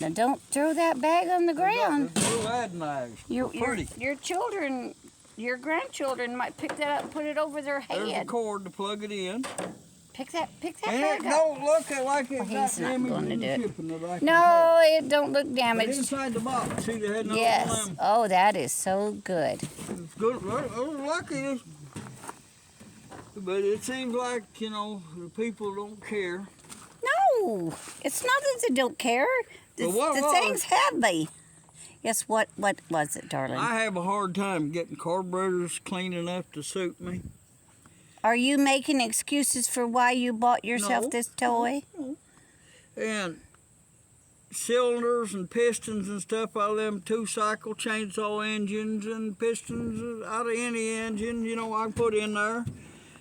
Now don't throw that bag on the ground. There's blue adenites. Pretty. Your children, your grandchildren might pick that up and put it over their head. There's a cord to plug it in. Pick that And bag it up. don't look like it's got he's not damage gonna in the do it. shipping that I can No, it don't look But damaged. inside the box, see, they had no Yes. limb. Oh, that is so good. It's good. Lucky. But it seems like, you know, the people don't care. No, it's not that they don't care. The thing's heavy. Yes, what was it, darling? I have a hard time getting carburetors clean enough to suit me. Are you making excuses for why you bought yourself No. this toy? No. And cylinders and pistons and stuff out of them 2-cycle chainsaw engines and pistons out of any engine, you know, I can put in there.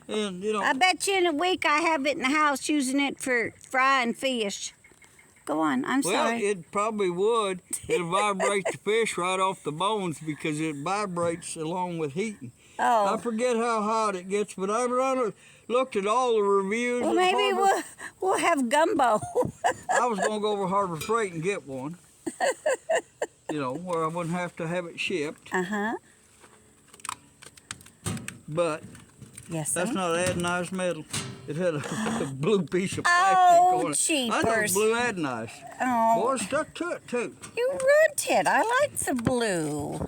And, you know, I bet you in a week I have it in the house using it for frying fish. Go on, I'm well, sorry. it probably would. It'll vibrate the fish right off the bones because it vibrates along with heating. I Oh, forget how hot it gets, but I've looked at all the reviews. well at maybe Harbor. we'll have gumbo. I was going to go over Harbor Freight and get one. You know, where I wouldn't have to have it shipped. Uh-huh. But Yes, that's sir. not adenized metal. It had a blue piece of plastic Oh, on it. I thought jeepers. blue adenized. Oh, Boy, it stuck to it too. you ruined it. I like the blue.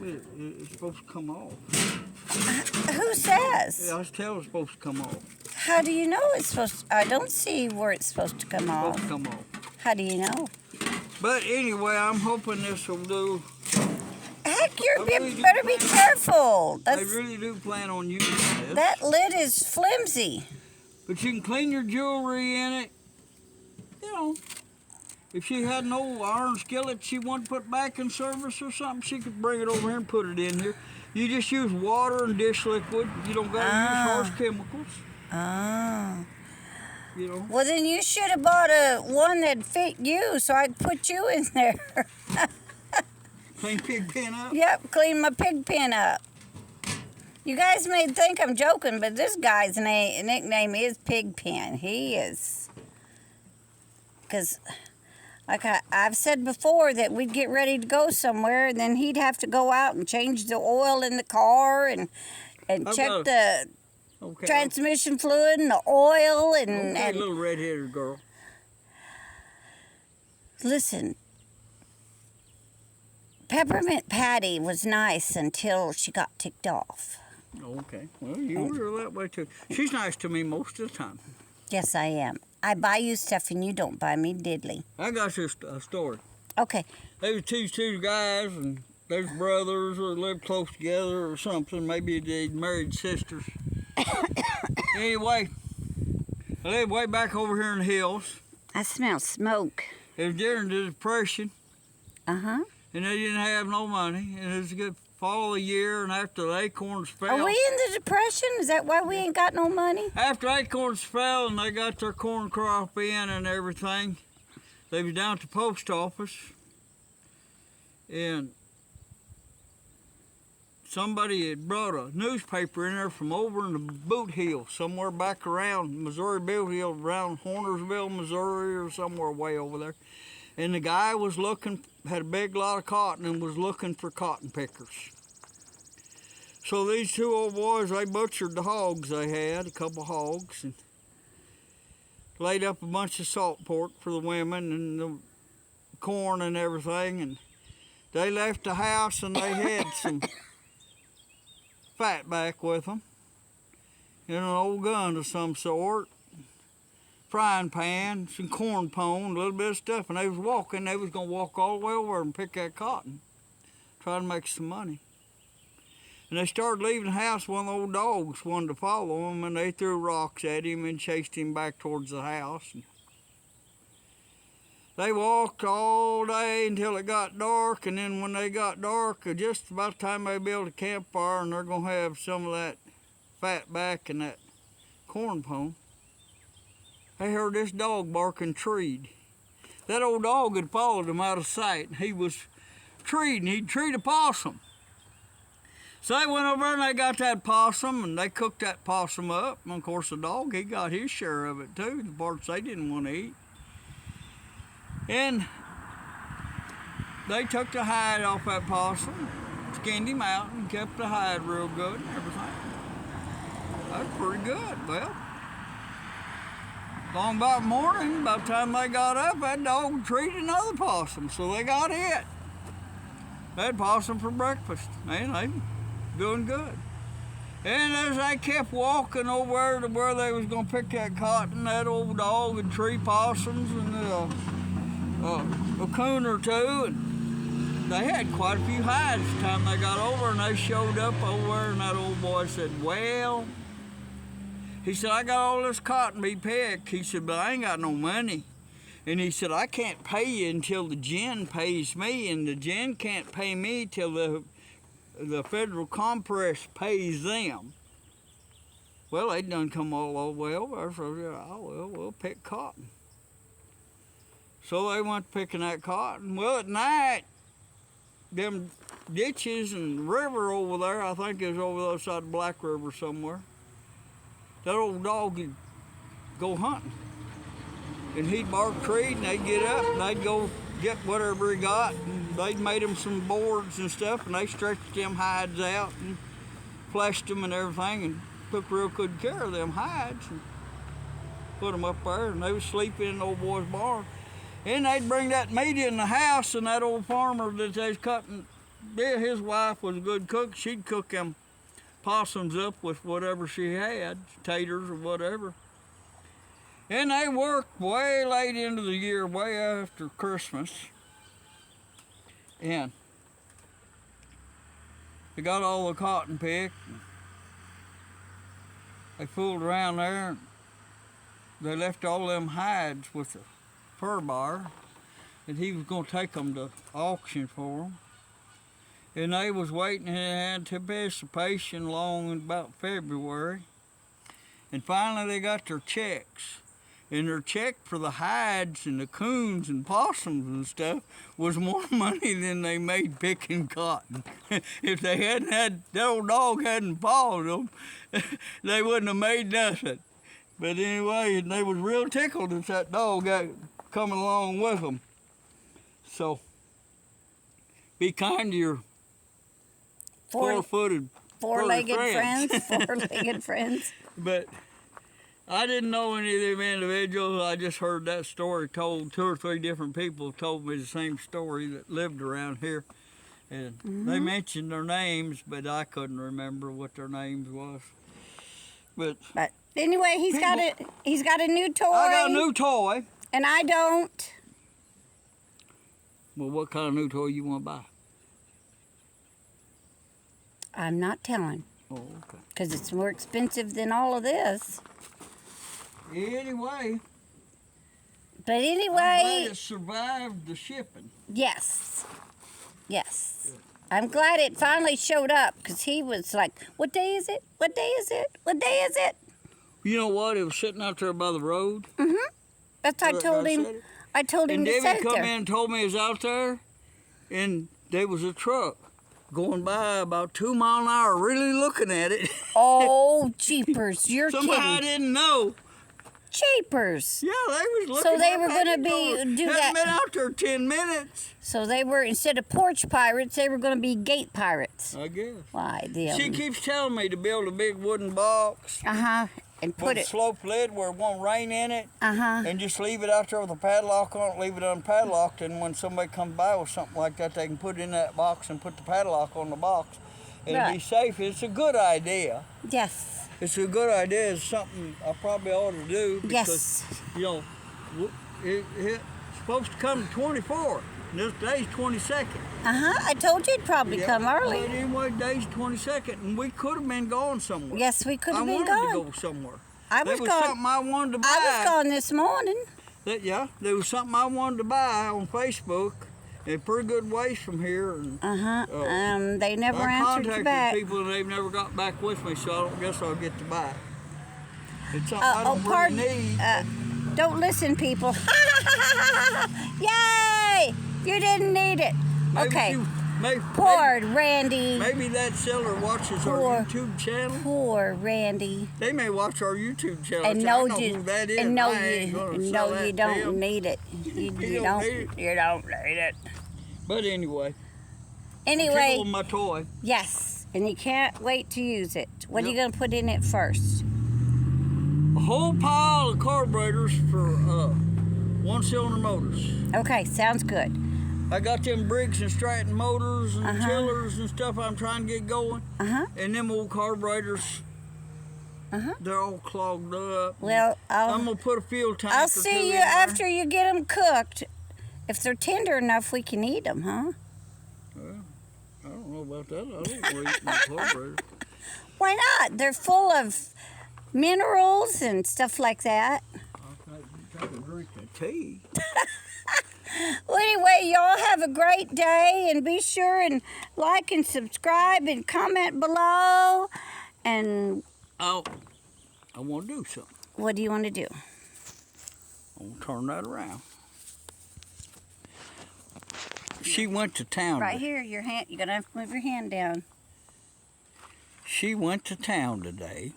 It's supposed to come off. Who says? Yeah, I was telling it's supposed to come off. How do you know it's supposed to? I don't see where it's supposed to come Supposed off. to come off. How do you know? But anyway, I'm hoping this will do. Heck, I really do better be plan- careful. I really do plan on using this. That lid is flimsy. But you can clean your jewelry in it. You know, if she had an old iron skillet she wanted to put back in service or something, she could bring it over here and put it in here. You just use water and dish liquid. You don't got to use harsh chemicals. Oh. You know. Well, then you should have bought one that fit you so I could put you in there. Clean pig pen up. Yep, clean my pig pen up. You guys may think I'm joking, but this guy's nickname is Pigpen. He is. Because, like I've said before, that we'd get ready to go somewhere, and then he'd have to go out and change the oil in the car and check the Okay. transmission fluid and the oil Okay, and little red-headed girl. listen. Peppermint Patty was nice until she got ticked off. Okay. Well, you were that way too. She's nice to me most of the time. Yes, I am. I buy you stuff and you don't buy me diddly. I got you a story. Okay. There was two guys, and there's brothers or lived close together or something. Maybe they married sisters. Anyway, I lived way back over here in the hills. I smell smoke. It was during the Depression, Uh-huh. and they didn't have no money. And it was a good fall of the year, and after the acorns fell. Are we in the Depression? Is that why we ain't got no money? After acorns fell and they got their corn crop in and everything, they was down at the post office, and somebody had brought a newspaper in there from over in the Boot Hill, somewhere back around Missouri Boot Hill, around Hornersville, Missouri, or somewhere way over there. And the guy was looking, had a big lot of cotton and was looking for cotton pickers. So these two old boys, they butchered the hogs they had, a couple hogs, and laid up a bunch of salt pork for the women and the corn and everything. And they left the house and they had some fat back with them and an old gun of some sort, frying pan, some corn pone, a little bit of stuff. And they was walking, they was going to walk all the way over and pick that cotton, try to make some money. And they started leaving the house. One of the old dogs wanted to follow him, and they threw rocks at him and chased him back towards the house. And they walked all day until it got dark, and then when they got dark, just about the time they built a campfire and they're going to have some of that fat back and that corn pone, they heard this dog barking treed. That old dog had followed them out of sight, and he was treeding. He'd treed a possum. So they went over and they got that possum, and they cooked that possum up. And of course, the dog, he got his share of it too, the parts they didn't want to eat. And they took the hide off that possum, skinned him out, and kept the hide real good and everything. That's pretty good. Well, long about morning, by the time they got up, that dog treated another possum, so they got it. They had possum for breakfast. Man, they doing good. And as they kept walking over to where they was gonna pick that cotton, that old dog would tree possums and a coon or two, and they had quite a few hides the time they got over, and they showed up over, and that old boy said, well, he said, I got all this cotton to be picked. He said, but I ain't got no money. And he said, I can't pay you until the gin pays me, and the gin can't pay me till the federal compress pays them. Well, they done come all the way over, so they said, oh, well, we'll pick cotton. So they went picking that cotton. Well, at night, them ditches and river over there, I think it was over the other side of Black River somewhere, that old dog would go hunting. And he'd bark trees, and they'd get up, and they'd go get whatever he got, and they'd made him some boards and stuff, and they stretched them hides out and fleshed them and everything, and took real good care of them hides, and put them up there, and they was sleeping in the old boy's barn. And they'd bring that meat in the house, and that old farmer that they was cutting, his wife was a good cook. She'd cook them possums up with whatever she had, taters or whatever. And they worked way late into the year, way after Christmas. And they got all the cotton picked. They fooled around there. And they left all them hides with the fur buyer, and he was going to take them to auction for them. And they was waiting in anticipation long about February. And finally they got their checks. And their check for the hides and the coons and possums and stuff was more money than they made picking cotton. If they hadn't had, that old dog hadn't followed them, they wouldn't have made nothing. But anyway, they was real tickled that that dog got coming along with them. So, be kind to your four-legged friends. Four-legged friends. But I didn't know any of them individuals. I just heard that story told. 2 or 3 different people told me the same story that lived around here. And they mentioned their names, but I couldn't remember what their names was. But anyway, he's got a new toy. I got a new toy. And I don't. Well, what kind of new toy you want to buy? I'm not telling. Oh, okay. Because it's more expensive than all of this. Anyway. But anyway. I'm glad it survived the shipping. Yes. Yes. I'm glad it finally showed up, because he was like, what day is it? What day is it? What day is it? You know what? It was sitting out there by the road. Mm-hmm. That's what I told him. I told him to set it there. And Debbie come in and told me it was out there, and there was a truck going by about 2 miles an hour, really looking at it. Oh, jeepers. You're Somehow kidding. I didn't know. Jeepers. Yeah, they was looking. So they up were at going to it do Hadn't that. been out there 10 minutes. So they were, instead of porch pirates, they were going to be gate pirates. I guess. Why, She keeps telling me to build a big wooden box. And Put put a it. slope lid where it won't rain in it. Uh-huh. And just leave it out there with a padlock on it, leave it unpadlocked, and when somebody comes by with something like that, they can put it in that box and put the padlock on the box. It'll be safe. It's a good idea. Yes. It's a good idea. It's something I probably ought to do because, Yes. you know, it's supposed to come the 24th, and this day's 22nd. I told you it'd probably come early. But anyway, day's 22nd, and we could have been going somewhere. Yes, we could have been I wanted gone. to go somewhere. I was There was gone. something I wanted to buy. I was gone this morning. There was something I wanted to buy on Facebook. It's pretty good ways from here. And, They never answered you I back. contacted people and they've never got back with me, so I don't guess I'll get to buy it. It's something I don't really need. Don't listen, people. Yay! You didn't need it. Okay. Poor Randy. Maybe that seller watches our YouTube channel. Poor Randy. They may watch our YouTube channel. And no, you don't need it. You don't need it. You don't need it. But anyway. Anyway, Tickle my toy. yes, and you can't wait to use it. What are you going to put in it first? A whole pile of carburetors for one-cylinder motors. Okay, sounds good. I got them Briggs and Stratton motors and chillers and stuff I'm trying to get going. And them old carburetors, they're all clogged up. Well, I'm going to put a fuel tank I'll or two see you in there. after you get them cooked. If they're tender enough, we can eat them, huh? Well, I don't know about that. I don't want to eat my carburetor. Why not? They're full of minerals and stuff like that. I can drink the tea. Well, anyway, y'all have a great day, and be sure and like and subscribe and comment below. And Oh, I want to do something. what do you want to do? I want to turn that around. She went to town. Right here, your hand. You're gonna have to move your hand down. She went to town today,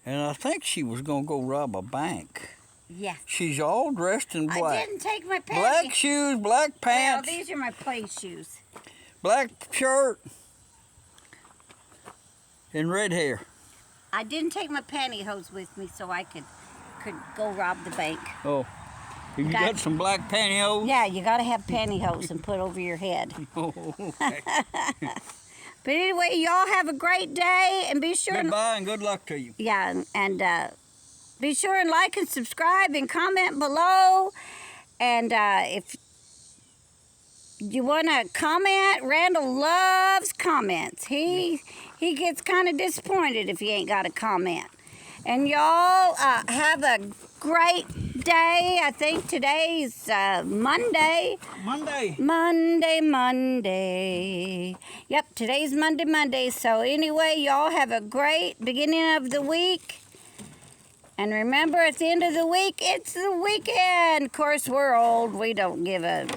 and I think she was going to go rob a bank. Yeah. She's all dressed in I black. didn't take my panties. Black shoes, black Well, pants, these are my play shoes. black shirt, and red hair. I didn't take my pantyhose with me so I could go rob the bank. Oh, you got some black pantyhose? Yeah, you gotta have pantyhose and put over your head. Oh, okay. But anyway, y'all have a great day, and be sure. Goodbye and good luck to you. Yeah, and be sure and like and subscribe and comment below. And if you want to comment, Randall loves comments. He gets kind of disappointed if you ain't got a comment. And y'all have a great day. I think today's Monday. Monday. Yep, today's Monday. So anyway, y'all have a great beginning of the week. And remember, at the end of the week, it's the weekend. Of course, we're old. We don't give a...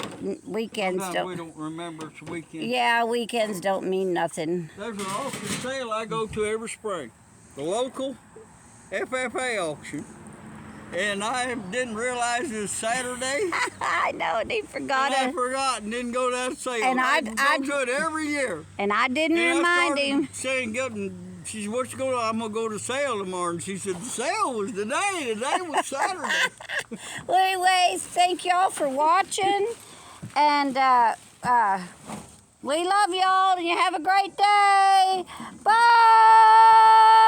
Weekends Sometimes don't... we don't remember it's the weekend. Yeah, weekends don't mean nothing. There's an auction sale I go to every spring. The local FFA auction. And I didn't realize it was Saturday. I know, they forgot And I it. forgot and didn't go to that sale. And I I- go to it every year. And I didn't And remind I him. started saying, she said, what you going to, I'm going to go to sale tomorrow. And she said, the sale was today. Today was Saturday. Well, anyways, thank y'all for watching. And we love y'all, and you have a great day. Bye!